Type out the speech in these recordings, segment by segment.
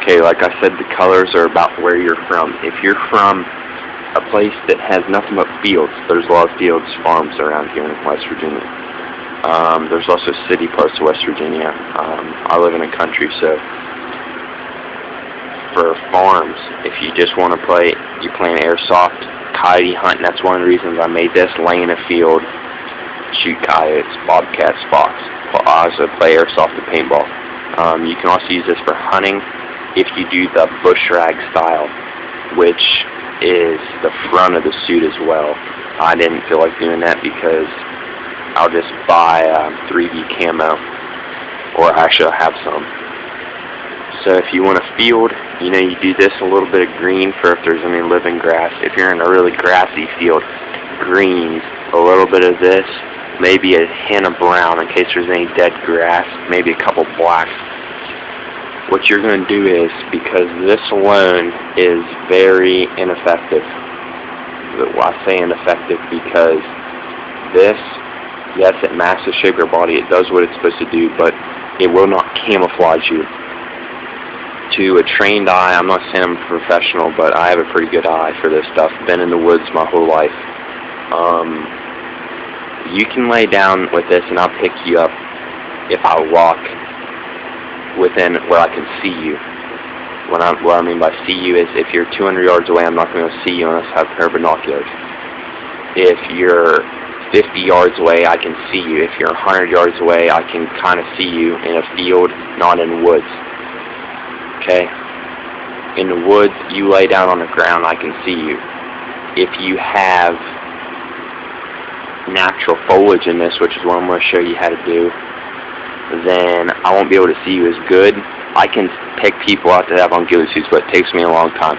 Okay, like I said, the colors are about where you're from. If you're from a place that has nothing but fields, there's a lot of fields, farms around here in West Virginia. There's also city parts of West Virginia. I live in a country, so for farms, if you just want to play, you play an airsoft, coyote hunt, and that's one of the reasons I made this, lay in a field, shoot coyotes, bobcats, fox. I also play airsoft and paintball. You can also use this for hunting if you do the bush rag style, which is the front of the suit as well. I didn't feel like doing that because I'll just buy 3D camo, or actually I'll have some. So if you want a field, you know, you do this, a little bit of green for if there's any living grass. If you're in a really grassy field, greens, a little bit of this, maybe a hint of brown in case there's any dead grass, maybe a couple blacks. What you're going to do is, because this alone is very ineffective. Well, I say ineffective because this, yes, it masks the shape of your body, it does what it's supposed to do, but it will not camouflage you. To a trained eye, I'm not saying I'm a professional, but I have a pretty good eye for this stuff. Been in the woods my whole life. You can lay down with this and I'll pick you up if I walk within where I can see you. What I mean by see you is if you're 200 yards away, I'm not going to see you unless I have a pair of binoculars. If you're 50 yards away, I can see you. If you're 100 yards away, I can kind of see you in a field, not in woods. Okay? In the woods, you lay down on the ground, I can see you. If you have natural foliage in this, which is what I'm going to show you how to do, then I won't be able to see you as good. I can pick people out that have on ghillie suits, but it takes me a long time.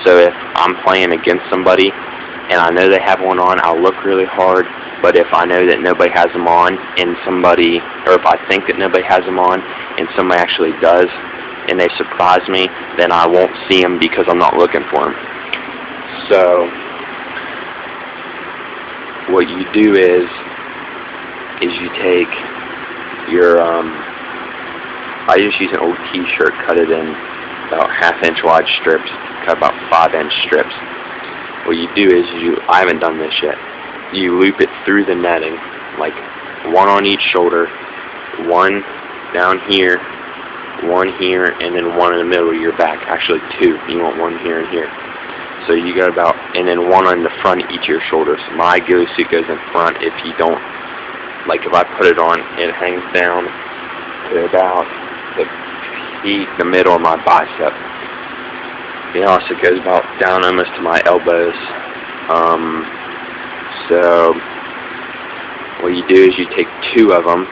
So if I'm playing against somebody and I know they have one on, I'll look really hard. But if I know that nobody has them on and somebody, or if I think that nobody has them on and somebody actually does, and they surprise me, then I won't see them because I'm not looking for them. So what you do is you take your, I just use an old t-shirt, cut it in about 1/2 inch wide strips, cut about 5 inch strips. What you do is I haven't done this yet, you loop it through the netting, like one on each shoulder, one down here, one here, and then one in the middle of your back. Actually 2. You want one here and here. So you got about, and then one on the front of each of your shoulders. My ghillie suit goes in front. If you don't, like if I put it on, it hangs down to about the middle of my bicep. It also goes about down almost to my elbows. So what you do is you take 2 of them.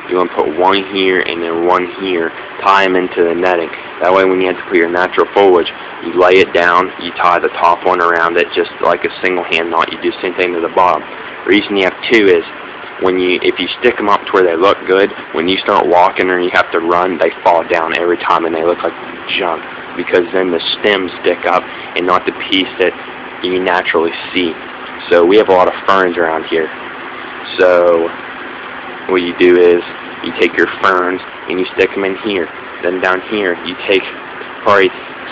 You want to put one here and then one here, tie them into the netting. That way when you have to put your natural foliage, you lay it down, you tie the top one around it just like a single hand knot. You do the same thing to the bottom. The reason you have 2 is if you stick them up to where they look good, when you start walking or you have to run, they fall down every time and they look like junk because then the stems stick up and not the piece that you naturally see. So we have a lot of ferns around here. So what you do is you take your ferns and you stick them in here. Then down here you take probably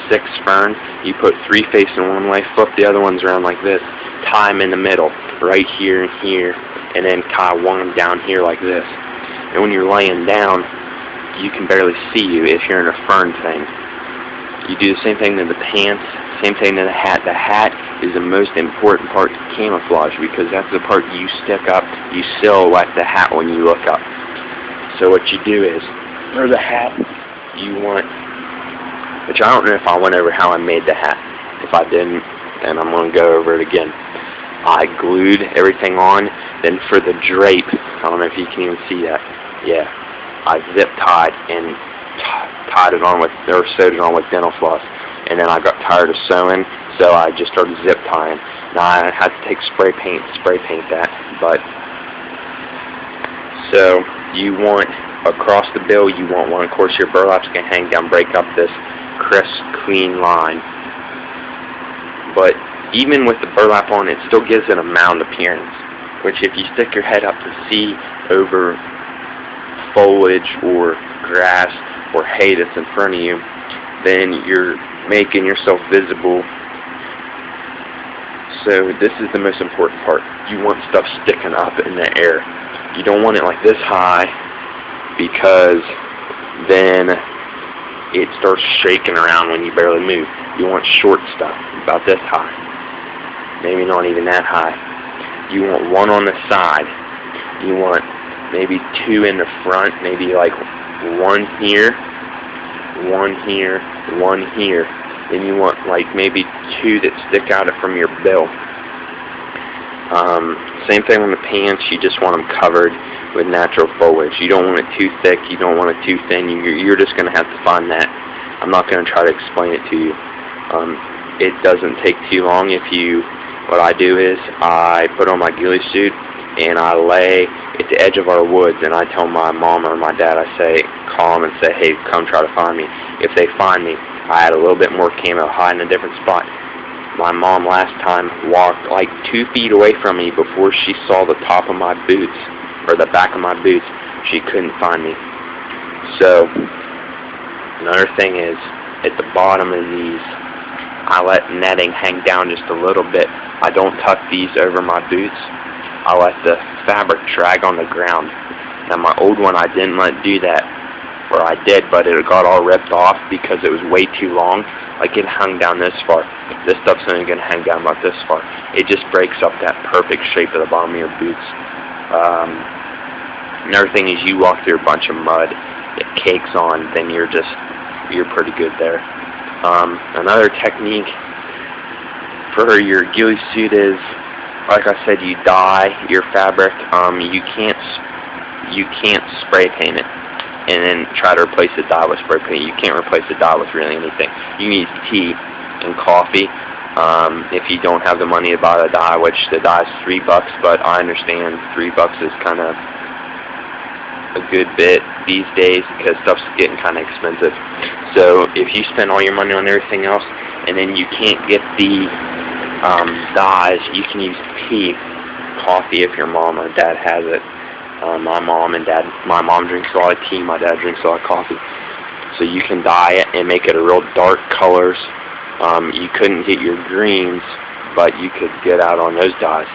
6 ferns, you put 3 facing one way, flip the other ones around like this, tie them in the middle, right here and here, and then tie one down here like this. And when you're laying down, you can barely see you if you're in a fern thing. You do the same thing to the pants, same thing to the hat. The hat is the most important part to camouflage because that's the part you stick up, you silhouette the hat when you look up. So what you do is, for the hat, you want, which I don't know if I went over how I made the hat. If I didn't, then I'm going to go over it again. I glued everything on, then for the drape, I don't know if you can even see that, yeah, I zip tied and tied it on with, or sewed it on with dental floss, and then I got tired of sewing, so I just started zip tying. Now I had to take spray paint that, but, so you want, across the bill you want one, of course your burlaps can hang down, break up this crisp, clean line, but even with the burlap on, it still gives it a mound appearance, which if you stick your head up to see over foliage or grass or hay that's in front of you, then you're making yourself visible. So this is the most important part. You want stuff sticking up in the air. You don't want it like this high, because then it starts shaking around when you barely move. You want short stuff, about this high. Maybe not even that high. You want one on the side. You want maybe two in the front, maybe like one here, one here, one here. Then you want like maybe two that stick out from your bill. Same thing on the pants. You just want them covered with natural foliage. You don't want it too thick. You don't want it too thin. You're just going to have to find that. I'm not going to try to explain it to you. It doesn't take too long. What I do is I put on my ghillie suit and I lay at the edge of our woods, and I tell my mom or my dad, I say, call them and say, hey, come try to find me. If they find me, I add a little bit more camo, hide in a different spot. My mom last time walked like 2 feet away from me before she saw the top of my boots, or the back of my boots. She couldn't find me. So, another thing is, at the bottom of these, I let netting hang down just a little bit. I don't tuck these over my boots. I let the fabric drag on the ground. Now my old one, I didn't let do that. Or I did, but it got all ripped off because it was way too long. Like, it hung down this far. This stuff's only going to hang down about this far. It just breaks up that perfect shape of the bottom of your boots. Another thing is, you walk through a bunch of mud, it cakes on, then you're pretty good there. Another technique for your ghillie suit is, like I said, you dye your fabric. You can't spray paint it and then try to replace the dye with spray paint. You can't replace the dye with really anything. You need tea and coffee. If you don't have the money to buy the dye, which the dye is $3, but I understand $3 is kind of a good bit these days because stuff's getting kind of expensive. So if you spend all your money on everything else and then you can't get the dyes, you can use tea, coffee if your mom or dad has it. My mom drinks a lot of tea, my dad drinks a lot of coffee. So you can dye it and make it a real dark colors. You couldn't get your greens, but you could get out on those dyes.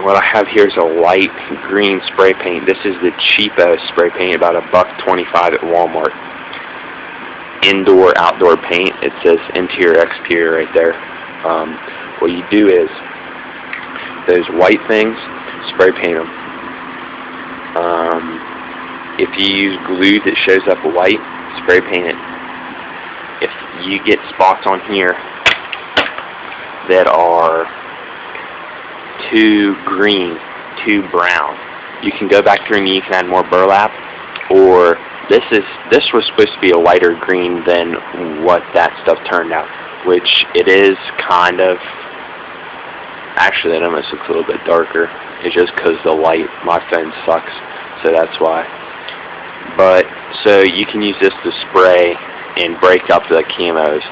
What I have here is a light green spray paint. This is the cheapest spray paint, about $1.25 at Walmart. Indoor, outdoor paint. It says interior, exterior right there. What you do is, those white things, spray paint them. If you use glue that shows up white, spray paint it. If you get spots on here that are too green, too brown, you can go back through and you can add more burlap, or this was supposed to be a lighter green than what that stuff turned out, which it is kind of. Actually, it almost looks a little bit darker. It's just because the light, my phone sucks, so that's why. But, so you can use this to spray and break up the camos,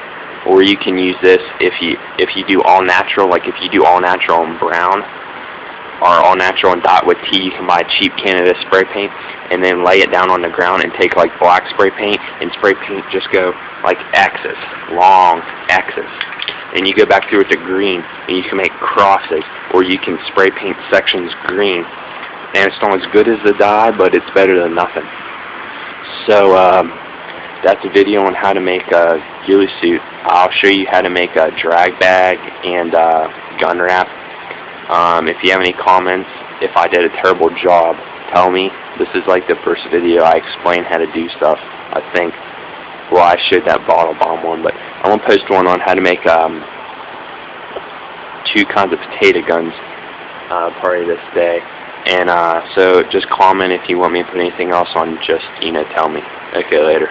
or you can use this if you do all natural, like if you do all natural and brown, or all natural and dot with tea, you can buy a cheap can of this spray paint, and then lay it down on the ground and take like black spray paint, and spray paint just go like X's, long X's. And you go back through with the green, and you can make crosses, or you can spray paint sections green. And it's not as good as the dye, but it's better than nothing. So, that's a video on how to make a ghillie suit. I'll show you how to make a drag bag and gun wrap. If you have any comments, if I did a terrible job, tell me. This is like the first video I explain how to do stuff, I think. Well, I showed that bottle bomb one, but I'm going to post one on how to make 2 kinds of potato guns probably this day. And so just comment if you want me to put anything else on, just, tell me. Okay, later.